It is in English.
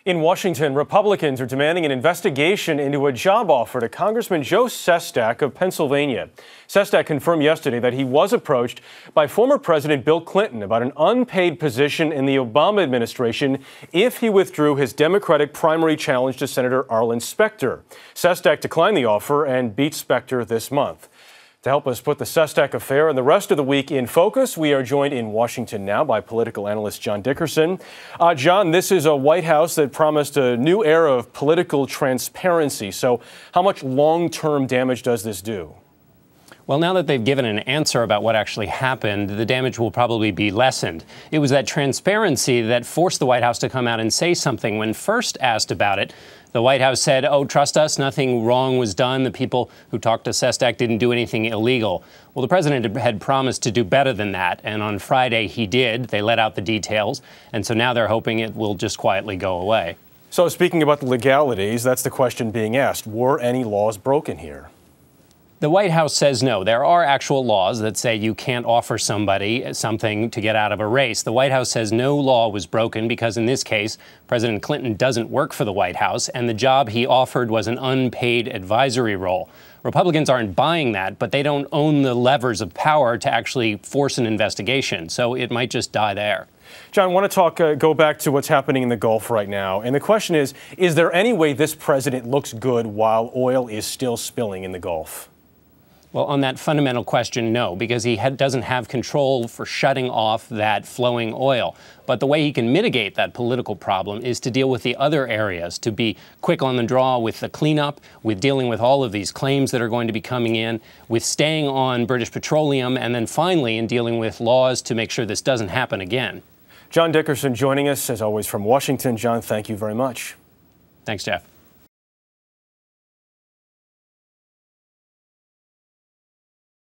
In Washington, Republicans are demanding an investigation into a job offer to Congressman Joe Sestak of Pennsylvania. Sestak confirmed yesterday that he was approached by former President Bill Clinton about an unpaid position in the Obama administration if he withdrew his Democratic primary challenge to Senator Arlen Specter. Sestak declined the offer and beat Specter this month. To help us put the Sestak affair and the rest of the week in focus, we are joined in Washington now by political analyst John Dickerson. John, this is a White House that promised a new era of political transparency. So how much long-term damage does this do? Well, now that they've given an answer about what actually happened, the damage will probably be lessened. It was that transparency that forced the White House to come out and say something. When first asked about it, the White House said, "Oh, trust us, nothing wrong was done. The people who talked to Sestak didn't do anything illegal." Well, the president had promised to do better than that, and on Friday he did. They let out the details, and so now they're hoping it will just quietly go away. So speaking about the legalities, that's the question being asked. Were any laws broken here? The White House says no. There are actual laws that say you can't offer somebody something to get out of a race. The White House says no law was broken because in this case, President Clinton doesn't work for the White House, and the job he offered was an unpaid advisory role. Republicans aren't buying that, but they don't own the levers of power to actually force an investigation, so it might just die there. John, I want to go back to what's happening in the Gulf right now. And the question is there any way this president looks good while oil is still spilling in the Gulf? Well, on that fundamental question, no, because he doesn't have control for shutting off that flowing oil. But the way he can mitigate that political problem is to deal with the other areas, to be quick on the draw with the cleanup, with dealing with all of these claims that are going to be coming in, with staying on British petroleum, and then finally in dealing with laws to make sure this doesn't happen again. John Dickerson joining us, as always, from Washington. John, thank you very much. Thanks, Jeff.